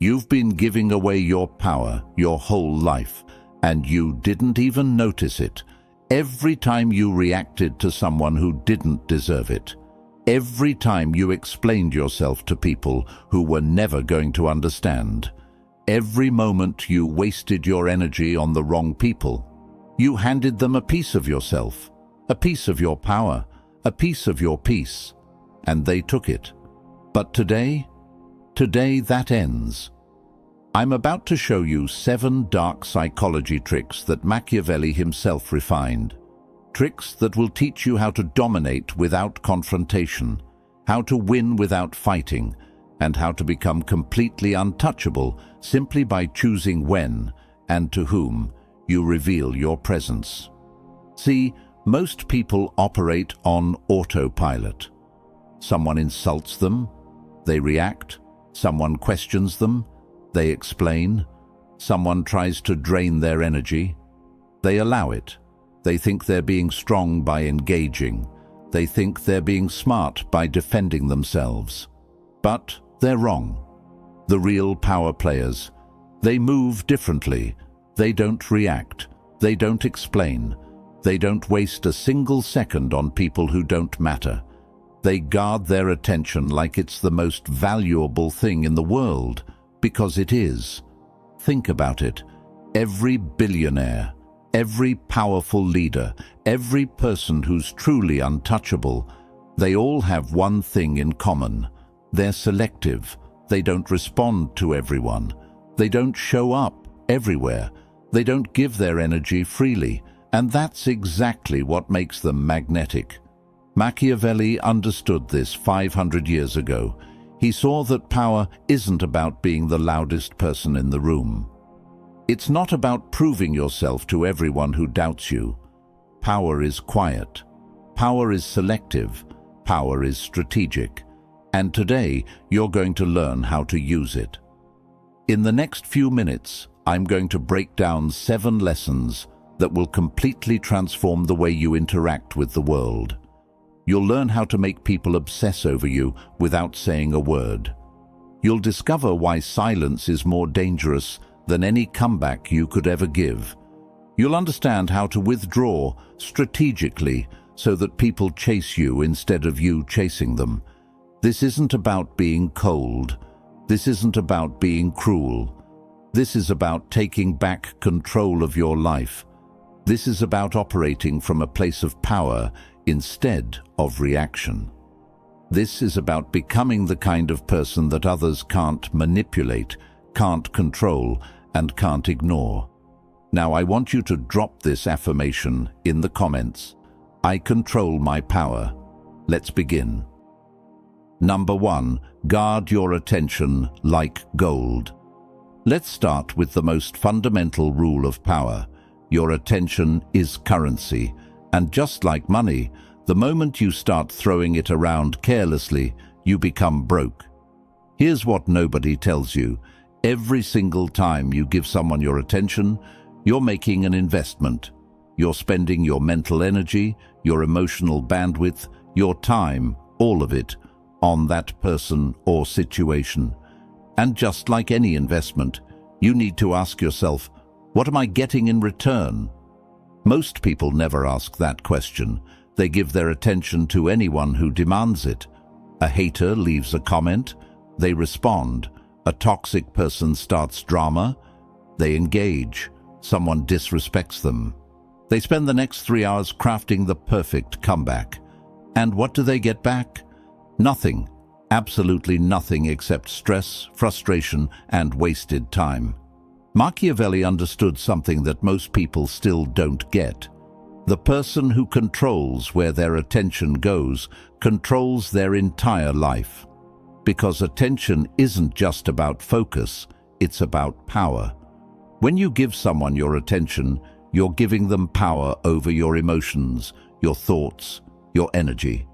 You've been giving away your power your whole life, and you didn't even notice it. Every time you reacted to someone who didn't deserve it. Every time you explained yourself to people who were never going to understand. Every moment you wasted your energy on the wrong people. You handed them a piece of yourself, a piece of your power, a piece of your peace, and they took it. But today that ends. I'm about to show you 7 dark psychology tricks that Machiavelli himself refined. Tricks that will teach you how to dominate without confrontation, how to win without fighting, and how to become completely untouchable simply by choosing when and to whom you reveal your presence. See, most people operate on autopilot. Someone insults them, they react. Someone questions them, they explain. Someone tries to drain their energy, they allow it. They think they're being strong by engaging. They think they're being smart by defending themselves. But they're wrong. The real power players, they move differently. They don't react. They don't explain. They don't waste a single second on people who don't matter. They guard their attention like it's the most valuable thing in the world, because it is. Think about it. Every billionaire, every powerful leader, every person who's truly untouchable, they all have one thing in common. They're selective. They don't respond to everyone. They don't show up everywhere. They don't give their energy freely. And that's exactly what makes them magnetic. Machiavelli understood this 500 years ago. He saw that power isn't about being the loudest person in the room. It's not about proving yourself to everyone who doubts you. Power is quiet. Power is selective. Power is strategic. And today, you're going to learn how to use it. In the next few minutes, I'm going to break down 7 lessons that will completely transform the way you interact with the world. You'll learn how to make people obsess over you without saying a word. You'll discover why silence is more dangerous than any comeback you could ever give. You'll understand how to withdraw strategically so that people chase you instead of you chasing them. This isn't about being cold. This isn't about being cruel. This is about taking back control of your life. This is about operating from a place of power instead of reaction. This is about becoming the kind of person that others can't manipulate, can't control, and can't ignore. Now I want you to drop this affirmation in the comments. I control my power. Let's begin. Number 1, guard your attention like gold. Let's start with the most fundamental rule of power. Your attention is currency, and just like money, the moment you start throwing it around carelessly, you become broke. Here's what nobody tells you. Every single time you give someone your attention, you're making an investment. You're spending your mental energy, your emotional bandwidth, your time, all of it, on that person or situation. And just like any investment, you need to ask yourself, what am I getting in return? Most people never ask that question. They give their attention to anyone who demands it. A hater leaves a comment, they respond. A toxic person starts drama, they engage. Someone disrespects them. They spend the next 3 hours crafting the perfect comeback. And what do they get back? Nothing. Absolutely nothing except stress, frustration, and wasted time. Machiavelli understood something that most people still don't get. The person who controls where their attention goes controls their entire life. Because attention isn't just about focus, it's about power. When you give someone your attention, you're giving them power over your emotions, your thoughts, your energy.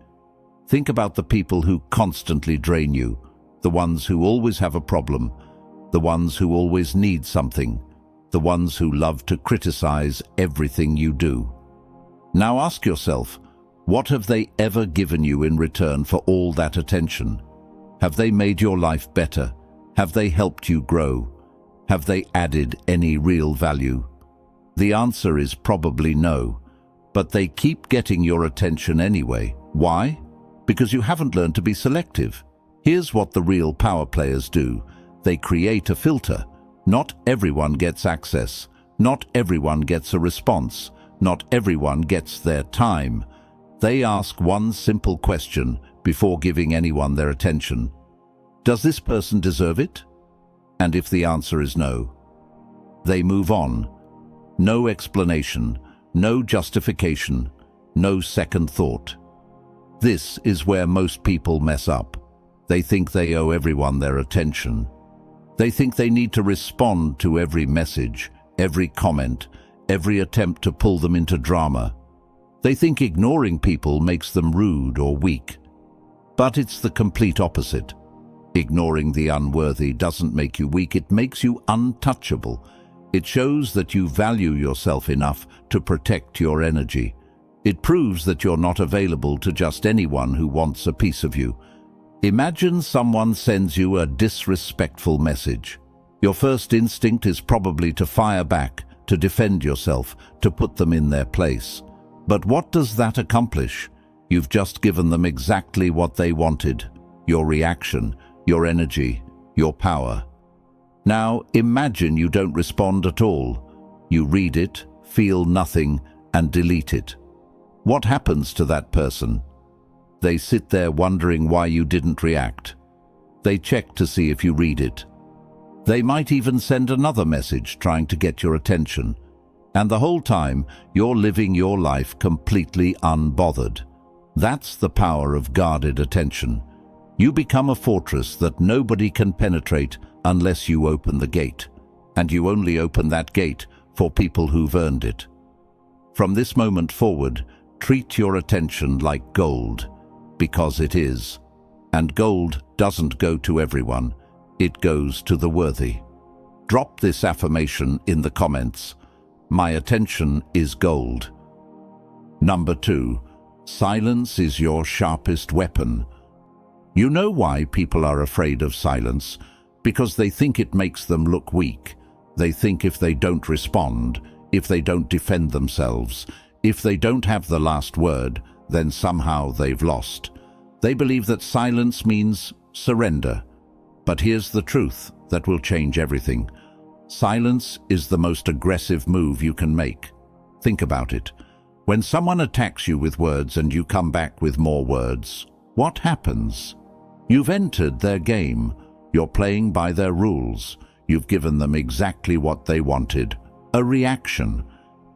Think about the people who constantly drain you, the ones who always have a problem, the ones who always need something, the ones who love to criticize everything you do. Now ask yourself, what have they ever given you in return for all that attention? Have they made your life better? Have they helped you grow? Have they added any real value? The answer is probably no, but they keep getting your attention anyway. Why? Because you haven't learned to be selective. Here's what the real power players do. They create a filter. Not everyone gets access. Not everyone gets a response. Not everyone gets their time. They ask one simple question before giving anyone their attention. Does this person deserve it? And if the answer is no, they move on. No explanation, no justification, no second thought. This is where most people mess up. They think they owe everyone their attention. They think they need to respond to every message, every comment, every attempt to pull them into drama. They think ignoring people makes them rude or weak. But it's the complete opposite. Ignoring the unworthy doesn't make you weak, it makes you untouchable. It shows that you value yourself enough to protect your energy. It proves that you're not available to just anyone who wants a piece of you. Imagine someone sends you a disrespectful message. Your first instinct is probably to fire back, to defend yourself, to put them in their place. But what does that accomplish? You've just given them exactly what they wanted. Your reaction, your energy, your power. Now imagine you don't respond at all. You read it, feel nothing, and delete it. What happens to that person? They sit there wondering why you didn't react. They check to see if you read it. They might even send another message trying to get your attention. And the whole time, you're living your life completely unbothered. That's the power of guarded attention. You become a fortress that nobody can penetrate unless you open the gate. And you only open that gate for people who've earned it. From this moment forward, treat your attention like gold, because it is. And gold doesn't go to everyone. It goes to the worthy. Drop this affirmation in the comments. My attention is gold. Number 2. Silence is your sharpest weapon. You know why people are afraid of silence? Because they think it makes them look weak. They think if they don't respond, if they don't defend themselves, if they don't have the last word, then somehow they've lost. They believe that silence means surrender. But here's the truth that will change everything. Silence is the most aggressive move you can make. Think about it. When someone attacks you with words and you come back with more words, what happens? You've entered their game. You're playing by their rules. You've given them exactly what they wanted, a reaction.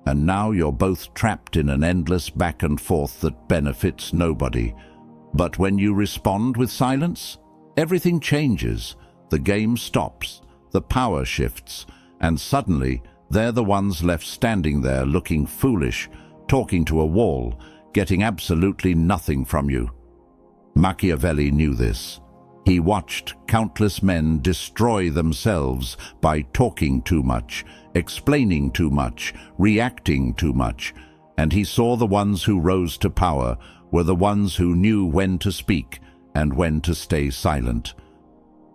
And now you're both trapped in an endless back and forth that benefits nobody. But when you respond with silence, everything changes. The game stops. The power shifts, and suddenly they're the ones left standing there looking foolish, talking to a wall, getting absolutely nothing from you. Machiavelli knew this. He watched countless men destroy themselves by talking too much, explaining too much, reacting too much, and he saw the ones who rose to power were the ones who knew when to speak and when to stay silent.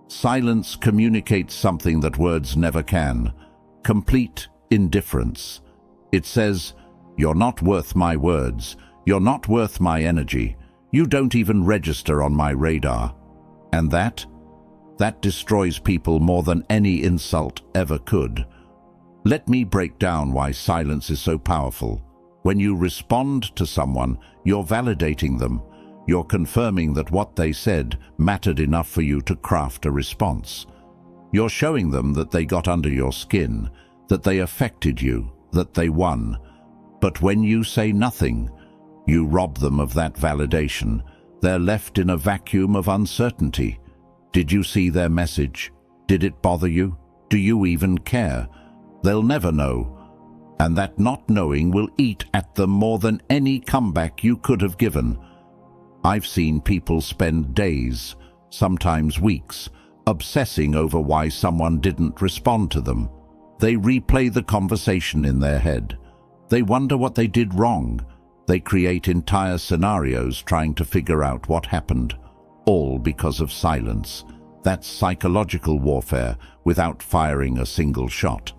Silence communicates something that words never can. Complete indifference. It says, "You're not worth my words. You're not worth my energy. You don't even register on my radar." And that destroys people more than any insult ever could. Let me break down why silence is so powerful. When you respond to someone, you're validating them. You're confirming that what they said mattered enough for you to craft a response. You're showing them that they got under your skin, that they affected you, that they won. But when you say nothing, you rob them of that validation. They're left in a vacuum of uncertainty. Did you see their message? Did it bother you? Do you even care? They'll never know. And that not knowing will eat at them more than any comeback you could have given. I've seen people spend days, sometimes weeks, obsessing over why someone didn't respond to them. They replay the conversation in their head. They wonder what they did wrong. They create entire scenarios trying to figure out what happened, all because of silence. That's psychological warfare without firing a single shot.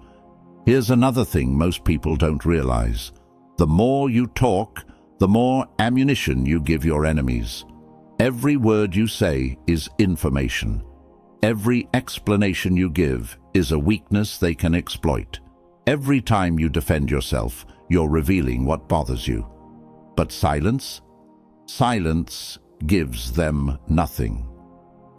Here's another thing most people don't realize. The more you talk, the more ammunition you give your enemies. Every word you say is information. Every explanation you give is a weakness they can exploit. Every time you defend yourself, you're revealing what bothers you. But silence? Silence gives them nothing.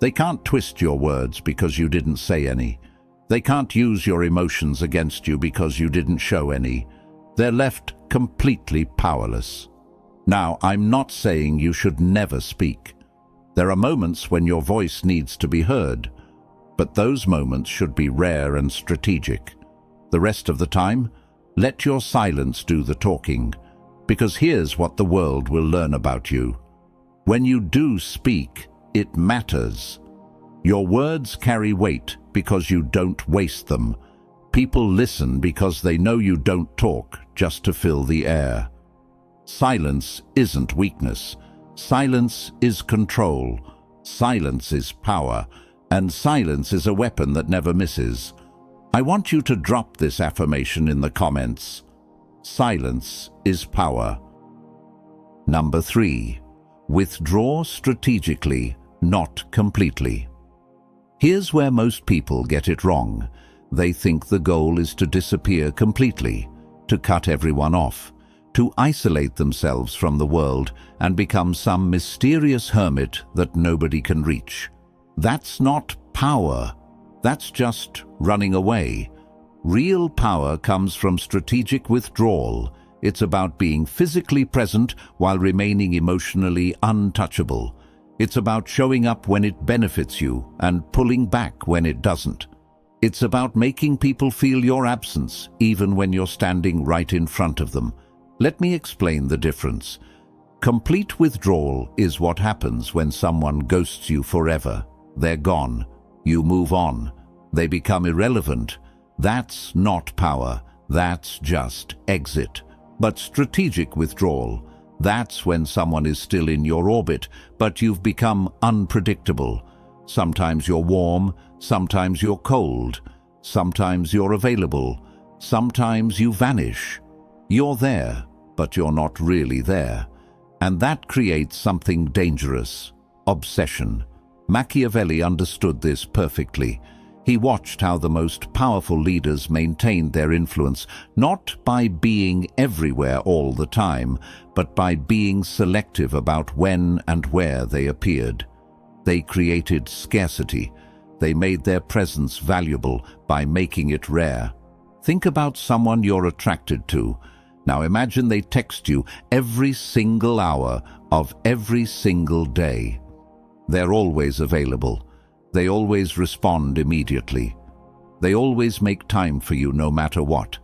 They can't twist your words because you didn't say any. They can't use your emotions against you because you didn't show any. They're left completely powerless. Now, I'm not saying you should never speak. There are moments when your voice needs to be heard, but those moments should be rare and strategic. The rest of the time, let your silence do the talking, because here's what the world will learn about you. When you do speak, it matters. Your words carry weight because you don't waste them. People listen because they know you don't talk just to fill the air. Silence isn't weakness. Silence is control. Silence is power. And silence is a weapon that never misses. I want you to drop this affirmation in the comments. Silence is power. Number 3. Withdraw strategically, not completely. Here's where most people get it wrong. They think the goal is to disappear completely, to cut everyone off, to isolate themselves from the world and become some mysterious hermit that nobody can reach. That's not power. That's just running away. Real power comes from strategic withdrawal. It's about being physically present while remaining emotionally untouchable. It's about showing up when it benefits you and pulling back when it doesn't. It's about making people feel your absence, even when you're standing right in front of them. Let me explain the difference. Complete withdrawal is what happens when someone ghosts you forever. They're gone. You move on. They become irrelevant. That's not power. That's just exit. But strategic withdrawal, that's when someone is still in your orbit, but you've become unpredictable. Sometimes you're warm, sometimes you're cold, sometimes you're available, sometimes you vanish. You're there, but you're not really there. And that creates something dangerous: obsession. Machiavelli understood this perfectly. He watched how the most powerful leaders maintained their influence, not by being everywhere all the time, but by being selective about when and where they appeared. They created scarcity. They made their presence valuable by making it rare. Think about someone you're attracted to. Now imagine they text you every single hour of every single day. They're always available. They always respond immediately. They always make time for you no matter what.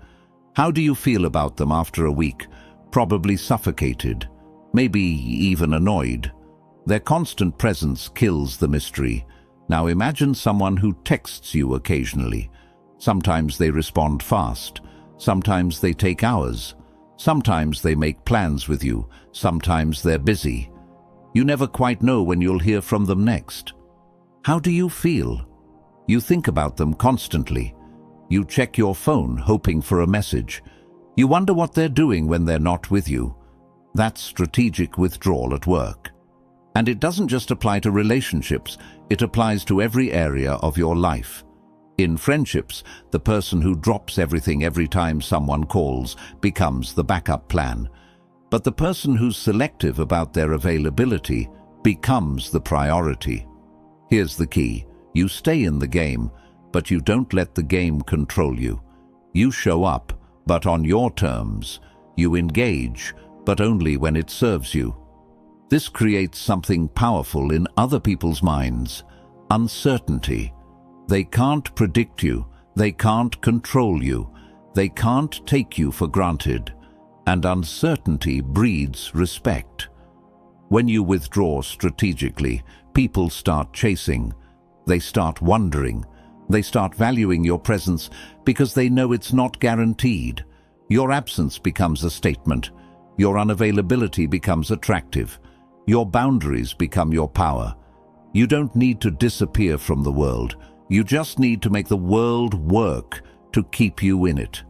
How do you feel about them after a week? Probably suffocated, maybe even annoyed. Their constant presence kills the mystery. Now imagine someone who texts you occasionally. Sometimes they respond fast. Sometimes they take hours. Sometimes they make plans with you. Sometimes they're busy. You never quite know when you'll hear from them next. How do you feel? You think about them constantly. You check your phone hoping for a message. You wonder what they're doing when they're not with you. That's strategic withdrawal at work. And it doesn't just apply to relationships, it applies to every area of your life. In friendships, the person who drops everything every time someone calls becomes the backup plan. But the person who's selective about their availability becomes the priority. Here's the key. You stay in the game, but you don't let the game control you. You show up, but on your terms. You engage, but only when it serves you. This creates something powerful in other people's minds: uncertainty. They can't predict you. They can't control you. They can't take you for granted. And uncertainty breeds respect. When you withdraw strategically, people start chasing. They start wondering. They start valuing your presence because they know it's not guaranteed. Your absence becomes a statement. Your unavailability becomes attractive. Your boundaries become your power. You don't need to disappear from the world. You just need to make the world work to keep you in it.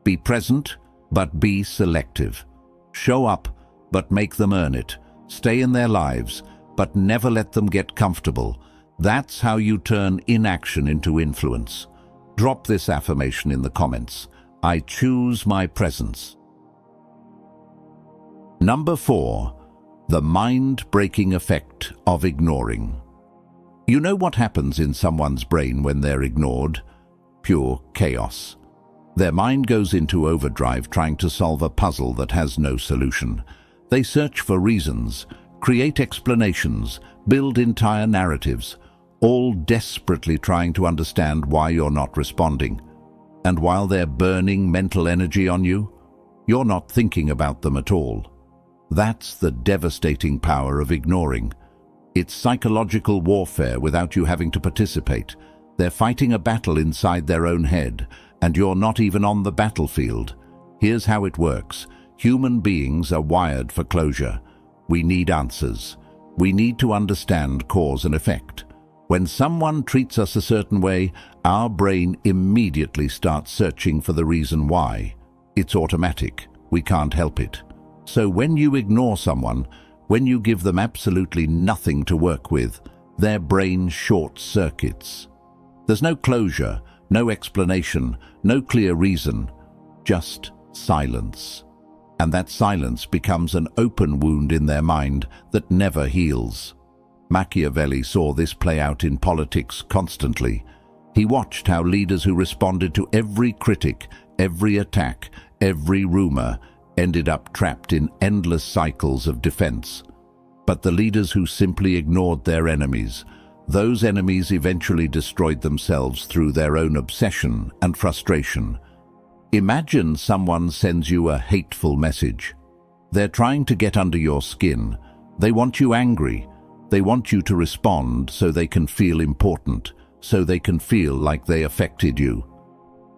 Be present, but be selective. Show up, but make them earn it. Stay in their lives, but never let them get comfortable. That's how you turn inaction into influence. Drop this affirmation in the comments. I choose my presence. Number 4. The mind-breaking effect of ignoring. You know what happens in someone's brain when they're ignored? Pure chaos. Their mind goes into overdrive trying to solve a puzzle that has no solution. They search for reasons, create explanations, build entire narratives, all desperately trying to understand why you're not responding. And while they're burning mental energy on you, you're not thinking about them at all. That's the devastating power of ignoring. It's psychological warfare without you having to participate. They're fighting a battle inside their own head, and you're not even on the battlefield. Here's how it works. Human beings are wired for closure. We need answers. We need to understand cause and effect. When someone treats us a certain way, our brain immediately starts searching for the reason why. It's automatic. We can't help it. So when you ignore someone, when you give them absolutely nothing to work with, their brain short-circuits. There's no closure, no explanation, no clear reason, just silence. And that silence becomes an open wound in their mind that never heals. Machiavelli saw this play out in politics constantly. He watched how leaders who responded to every critic, every attack, every rumor, ended up trapped in endless cycles of defense. But the leaders who simply ignored their enemies, those enemies eventually destroyed themselves through their own obsession and frustration. Imagine someone sends you a hateful message. They're trying to get under your skin. They want you angry. They want you to respond so they can feel important, so they can feel like they affected you.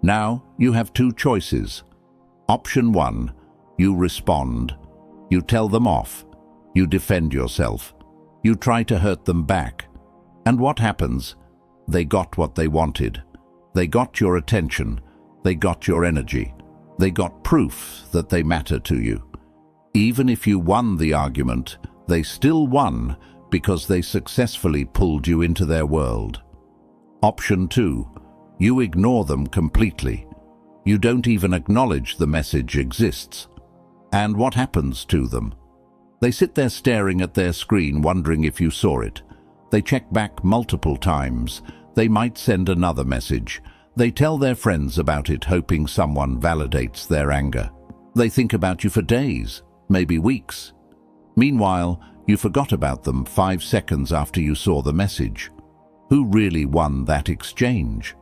Now you have two choices. Option 1, you respond. You tell them off. You defend yourself. You try to hurt them back. And what happens? They got what they wanted. They got your attention. They got your energy. They got proof that they matter to you. Even if you won the argument, they still won because they successfully pulled you into their world. Option 2, you ignore them completely. You don't even acknowledge the message exists. And what happens to them? They sit there staring at their screen wondering if you saw it. They check back multiple times. They might send another message. They tell their friends about it, hoping someone validates their anger. They think about you for days, maybe weeks. Meanwhile, you forgot about them 5 seconds after you saw the message. Who really won that exchange?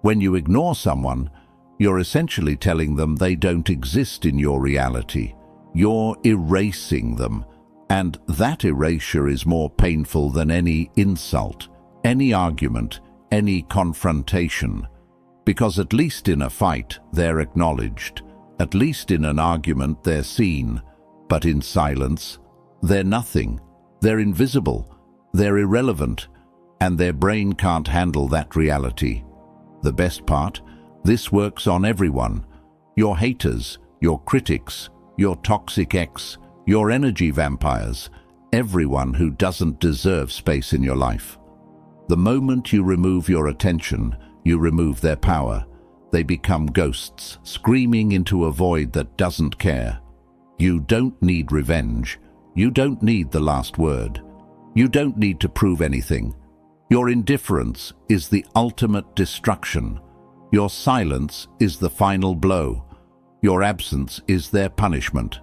When you ignore someone, you're essentially telling them they don't exist in your reality. You're erasing them, and that erasure is more painful than any insult, any argument, any confrontation. Because at least in a fight, they're acknowledged. At least in an argument, they're seen. But in silence, they're nothing. They're invisible. They're irrelevant. And their brain can't handle that reality. The best part? This works on everyone. Your haters, your critics, your toxic ex, your energy vampires, everyone who doesn't deserve space in your life. The moment you remove your attention, you remove their power. They become ghosts, screaming into a void that doesn't care. You don't need revenge. You don't need the last word. You don't need to prove anything. Your indifference is the ultimate destruction. Your silence is the final blow. Your absence is their punishment.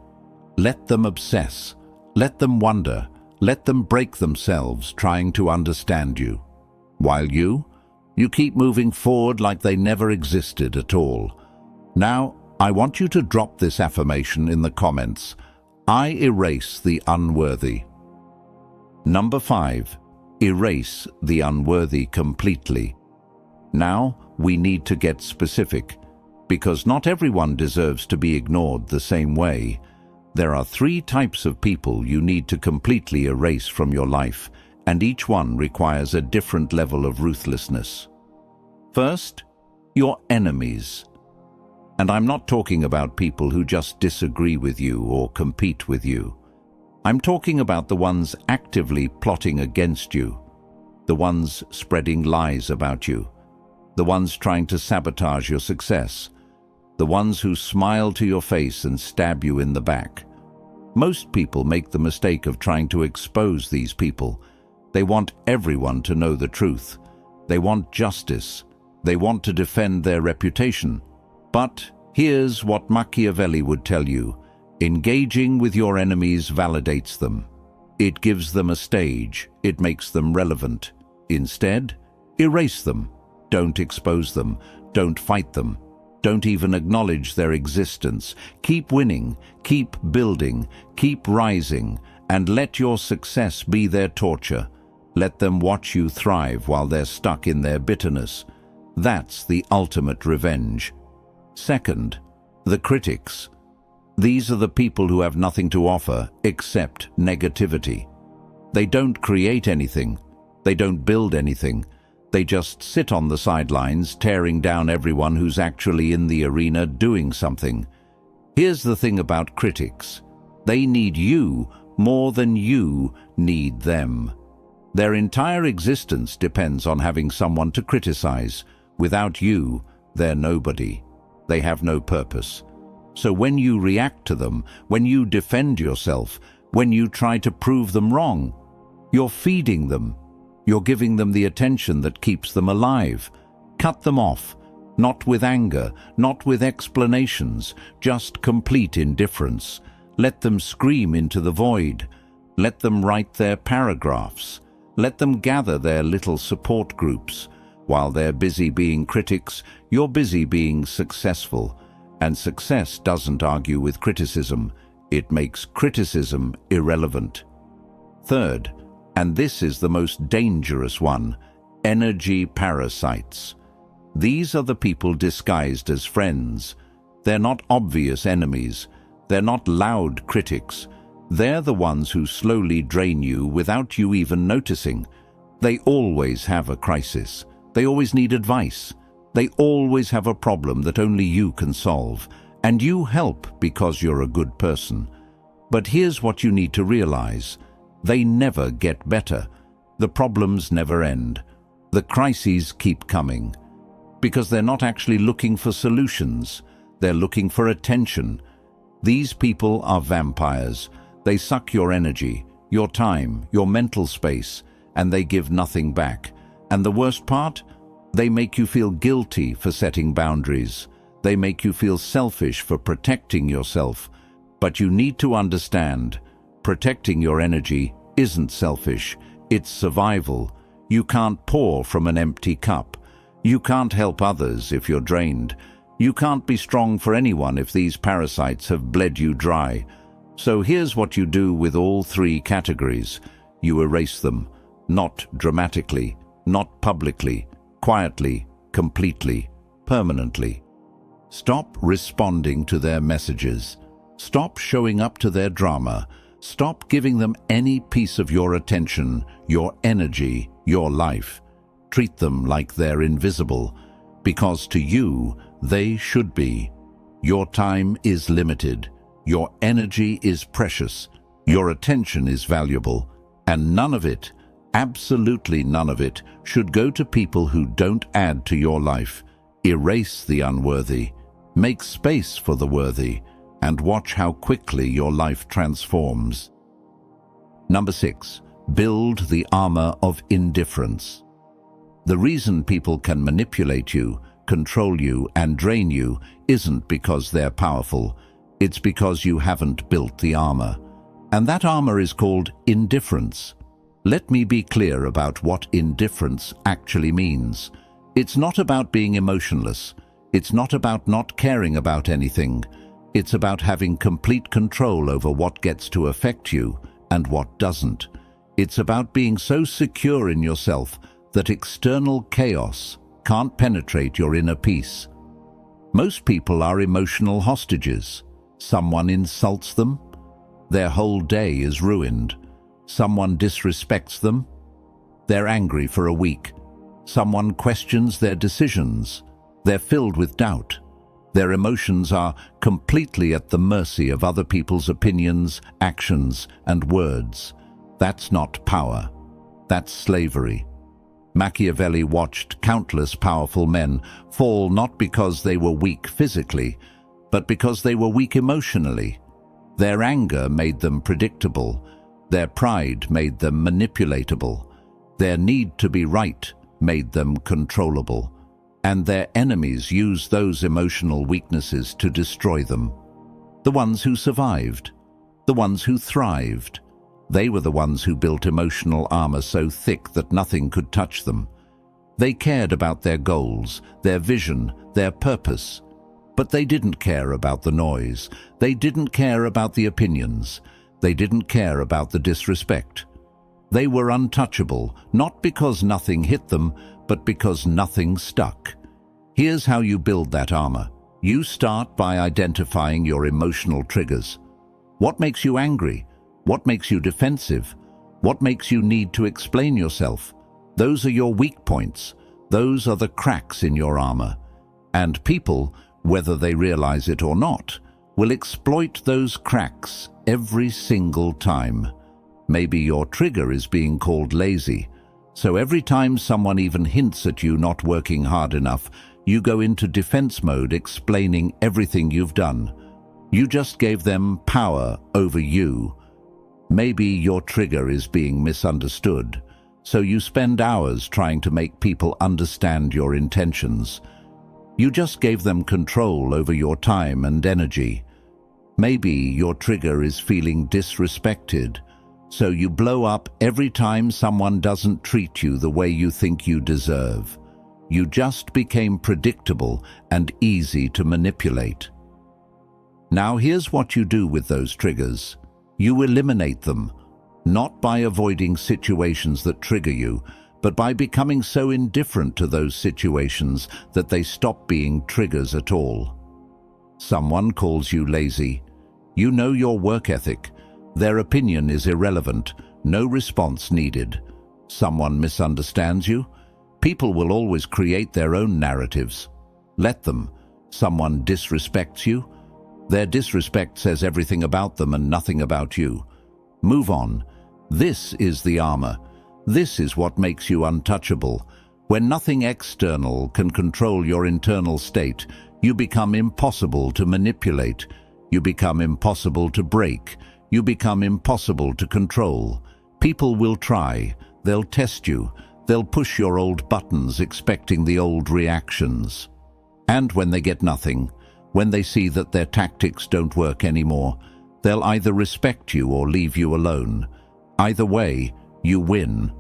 Let them obsess. Let them wonder. Let them break themselves trying to understand you. While you keep moving forward like they never existed at all. Now, I want you to drop this affirmation in the comments. I erase the unworthy. Number 5. Erase the unworthy completely. Now, we need to get specific, because not everyone deserves to be ignored the same way. There are 3 types of people you need to completely erase from your life, and each one requires a different level of ruthlessness. First, your enemies. And I'm not talking about people who just disagree with you or compete with you. I'm talking about the ones actively plotting against you, the ones spreading lies about you, the ones trying to sabotage your success, the ones who smile to your face and stab you in the back. Most people make the mistake of trying to expose these people. They want everyone to know the truth. They want justice. They want to defend their reputation. But here's what Machiavelli would tell you. Engaging with your enemies validates them. It gives them a stage. It makes them relevant. Instead, erase them. Don't expose them. Don't fight them. Don't even acknowledge their existence. Keep winning, keep building, keep rising, and let your success be their torture. Let them watch you thrive while they're stuck in their bitterness. That's the ultimate revenge. Second, the critics. These are the people who have nothing to offer except negativity. They don't create anything. They don't build anything. They just sit on the sidelines, tearing down everyone who's actually in the arena doing something. Here's the thing about critics. They need you more than you need them. Their entire existence depends on having someone to criticize. Without you, they're nobody. They have no purpose. So when you react to them, when you defend yourself, when you try to prove them wrong, you're feeding them. You're giving them the attention that keeps them alive. Cut them off, not with anger, not with explanations, just complete indifference. Let them scream into the void. Let them write their paragraphs. Let them gather their little support groups. While they're busy being critics, you're busy being successful. And success doesn't argue with criticism. It makes criticism irrelevant. Third, and this is the most dangerous one, energy parasites. These are the people disguised as friends. They're not obvious enemies. They're not loud critics. They're the ones who slowly drain you without you even noticing. They always have a crisis. They always need advice. They always have a problem that only you can solve. And you help because you're a good person. But here's what you need to realize. They never get better. The problems never end. The crises keep coming. Because they're not actually looking for solutions. They're looking for attention. These people are vampires. They suck your energy, your time, your mental space, and they give nothing back. And the worst part? They make you feel guilty for setting boundaries. They make you feel selfish for protecting yourself. But you need to understand, protecting your energy isn't selfish. It's survival. You can't pour from an empty cup. You can't help others if you're drained. You can't be strong for anyone if these parasites have bled you dry. So here's what you do with all three categories. You erase them, not dramatically, not publicly, quietly, completely, permanently. Stop responding to their messages. Stop showing up to their drama. Stop giving them any piece of your attention, your energy, your life. Treat them like they're invisible, because to you, they should be. Your time is limited. Your energy is precious. Your attention is valuable. And none of it, absolutely none of it, should go to people who don't add to your life. Erase the unworthy. Make space for the worthy. And watch how quickly your life transforms. Number 6. Build the armor of indifference. The reason people can manipulate you, control you, and drain you isn't because they're powerful. It's because you haven't built the armor. And that armor is called indifference. Let me be clear about what indifference actually means. It's not about being emotionless. It's not about not caring about anything. It's about having complete control over what gets to affect you and what doesn't. It's about being so secure in yourself that external chaos can't penetrate your inner peace. Most people are emotional hostages. Someone insults them, their whole day is ruined. Someone disrespects them, They're angry for a week. Someone questions their decisions. They're filled with doubt. Their emotions are completely at the mercy of other people's opinions, actions, and words. That's not power. That's slavery. Machiavelli watched countless powerful men fall not because they were weak physically, but because they were weak emotionally. Their anger made them predictable. Their pride made them manipulatable. Their need to be right made them controllable. And their enemies used those emotional weaknesses to destroy them. The ones who survived, the ones who thrived, they were the ones who built emotional armor so thick that nothing could touch them. They cared about their goals, their vision, their purpose. But they didn't care about the noise. They didn't care about the opinions. They didn't care about the disrespect. They were untouchable, not because nothing hit them, but because nothing stuck. Here's how you build that armor. You start by identifying your emotional triggers. What makes you angry? What makes you defensive? What makes you need to explain yourself? Those are your weak points. Those are the cracks in your armor. And people, whether they realize it or not, will exploit those cracks every single time. Maybe your trigger is being called lazy. So every time someone even hints at you not working hard enough, you go into defense mode explaining everything you've done. You just gave them power over you. Maybe your trigger is being misunderstood, so you spend hours trying to make people understand your intentions. You just gave them control over your time and energy. Maybe your trigger is feeling disrespected, so you blow up every time someone doesn't treat you the way you think you deserve. You just became predictable and easy to manipulate. Now here's what you do with those triggers. You eliminate them, not by avoiding situations that trigger you, but by becoming so indifferent to those situations that they stop being triggers at all. Someone calls you lazy. You know your work ethic. Their opinion is irrelevant, no response needed. Someone misunderstands you. People will always create their own narratives. Let them. Someone disrespects you. Their disrespect says everything about them and nothing about you. Move on. This is the armor. This is what makes you untouchable. When nothing external can control your internal state, you become impossible to manipulate. You become impossible to break. You become impossible to control. People will try. They'll test you. They'll push your old buttons expecting the old reactions. And when they get nothing, when they see that their tactics don't work anymore, they'll either respect you or leave you alone. Either way, you win.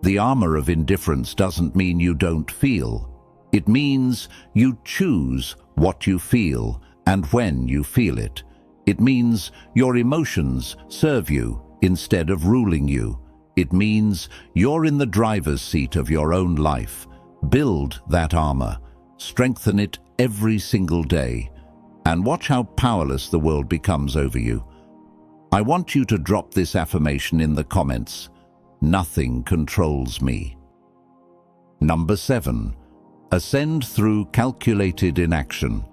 The armor of indifference doesn't mean you don't feel. It means you choose what you feel and when you feel it. It means your emotions serve you instead of ruling you. It means you're in the driver's seat of your own life. Build that armor. Strengthen it every single day. And watch how powerless the world becomes over you. I want you to drop this affirmation in the comments. Nothing controls me. Number 7. Ascend through calculated inaction.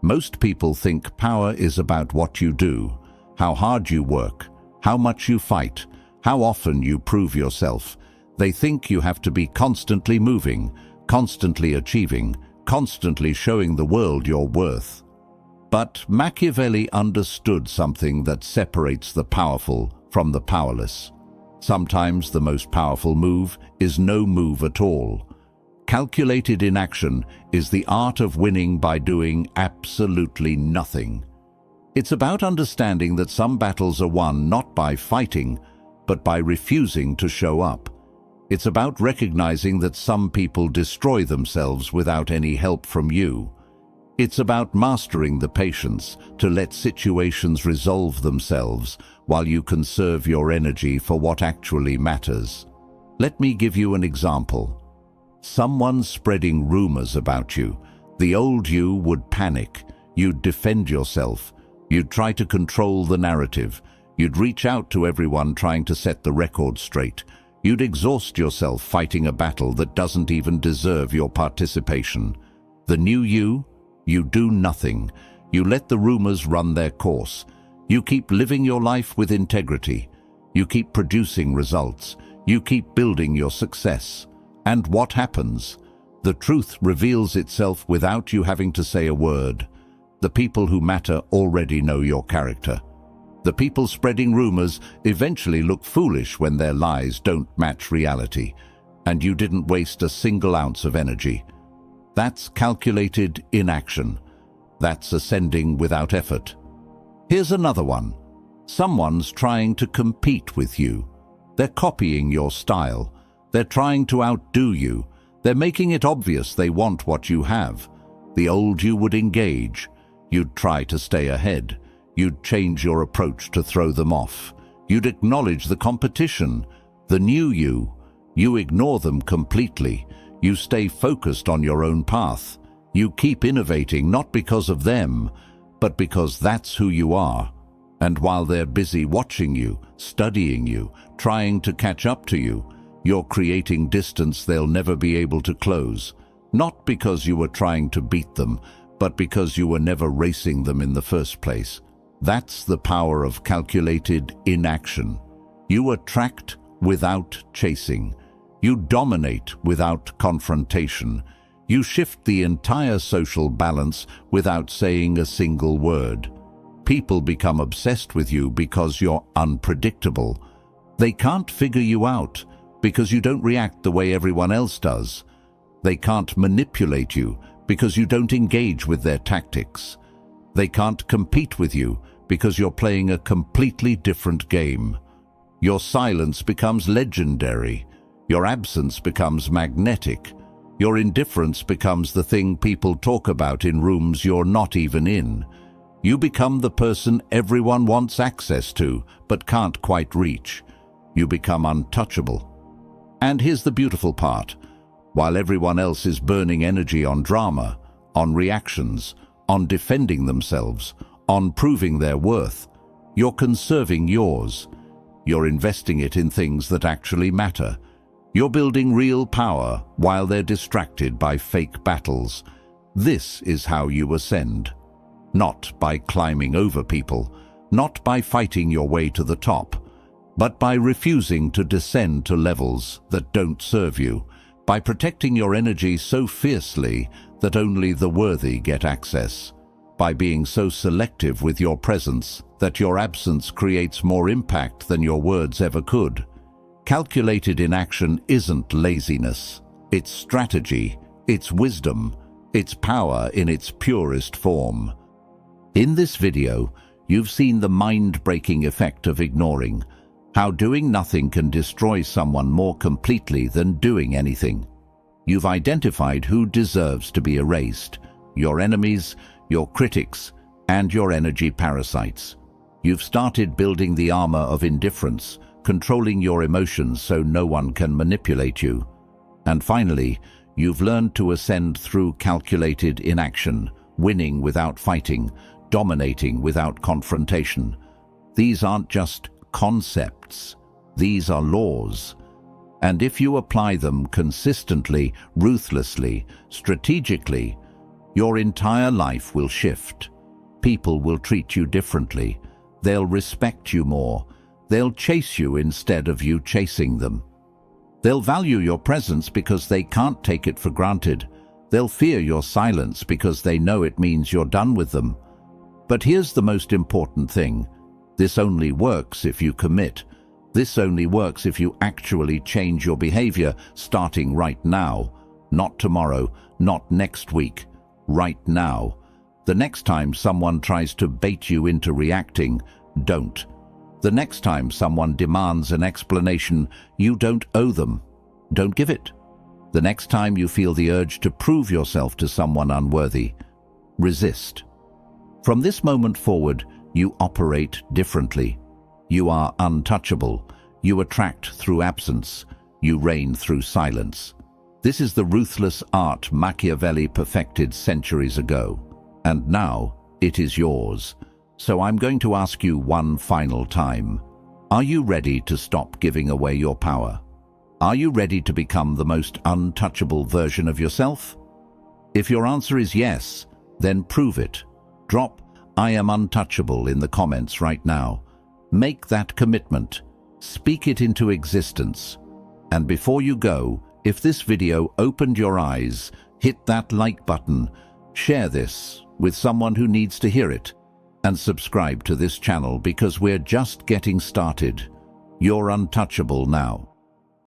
Most people think power is about what you do, how hard you work, how much you fight, how often you prove yourself. They think you have to be constantly moving, constantly achieving, constantly showing the world your worth. But Machiavelli understood something that separates the powerful from the powerless. Sometimes the most powerful move is no move at all. Calculated inaction is the art of winning by doing absolutely nothing. It's about understanding that some battles are won not by fighting, but by refusing to show up. It's about recognizing that some people destroy themselves without any help from you. It's about mastering the patience to let situations resolve themselves while you conserve your energy for what actually matters. Let me give you an example. Someone's spreading rumors about you. The old you would panic. You'd defend yourself. You'd try to control the narrative. You'd reach out to everyone trying to set the record straight. You'd exhaust yourself fighting a battle that doesn't even deserve your participation. The new you do nothing. You let the rumors run their course. You keep living your life with integrity. You keep producing results. You keep building your success. And what happens? The truth reveals itself without you having to say a word. The people who matter already know your character. The people spreading rumors eventually look foolish when their lies don't match reality, and you didn't waste a single ounce of energy. That's calculated inaction. That's ascending without effort. Here's another one. Someone's trying to compete with you. They're copying your style. They're trying to outdo you. They're making it obvious they want what you have. The old you would engage. You'd try to stay ahead. You'd change your approach to throw them off. You'd acknowledge the competition. The new you ignore them completely. You stay focused on your own path. You keep innovating not because of them, but because that's who you are. And while they're busy watching you, studying you, trying to catch up to you, you're creating distance they'll never be able to close. Not because you were trying to beat them, but because you were never racing them in the first place. That's the power of calculated inaction. You attract without chasing. You dominate without confrontation. You shift the entire social balance without saying a single word. People become obsessed with you because you're unpredictable. They can't figure you out because you don't react the way everyone else does. They can't manipulate you because you don't engage with their tactics. They can't compete with you because you're playing a completely different game. Your silence becomes legendary. Your absence becomes magnetic. Your indifference becomes the thing people talk about in rooms you're not even in. You become the person everyone wants access to, but can't quite reach. You become untouchable. And here's the beautiful part. While everyone else is burning energy on drama, on reactions, on defending themselves, on proving their worth, you're conserving yours. You're investing it in things that actually matter. You're building real power while they're distracted by fake battles. This is how you ascend. Not by climbing over people, not by fighting your way to the top, but by refusing to descend to levels that don't serve you, by protecting your energy so fiercely that only the worthy get access, by being so selective with your presence that your absence creates more impact than your words ever could. Calculated inaction isn't laziness. It's strategy, it's wisdom, it's power in its purest form. In this video, you've seen the mind-breaking effect of ignoring, how doing nothing can destroy someone more completely than doing anything. You've identified who deserves to be erased, your enemies, your critics, and your energy parasites. You've started building the armor of indifference, controlling your emotions so no one can manipulate you. And finally, you've learned to ascend through calculated inaction, winning without fighting, dominating without confrontation. These aren't just concepts, these are laws. And if you apply them consistently, ruthlessly, strategically, your entire life will shift. People will treat you differently. They'll respect you more. They'll chase you instead of you chasing them. They'll value your presence because they can't take it for granted. They'll fear your silence because they know it means you're done with them. But here's the most important thing. This only works if you commit. This only works if you actually change your behavior starting right now. Not tomorrow, not next week. Right now. The next time someone tries to bait you into reacting, don't. The next time someone demands an explanation you don't owe them, don't give it. The next time you feel the urge to prove yourself to someone unworthy, resist. From this moment forward, you operate differently. You are untouchable. You attract through absence. You reign through silence. This is the ruthless art Machiavelli perfected centuries ago. And now it is yours. So I'm going to ask you one final time. Are you ready to stop giving away your power? Are you ready to become the most untouchable version of yourself? If your answer is yes, then prove it. Drop "I am untouchable" in the comments right now. Make that commitment. Speak it into existence. And before you go, if this video opened your eyes, hit that like button, share this with someone who needs to hear it, and subscribe to this channel because we're just getting started. You're untouchable now.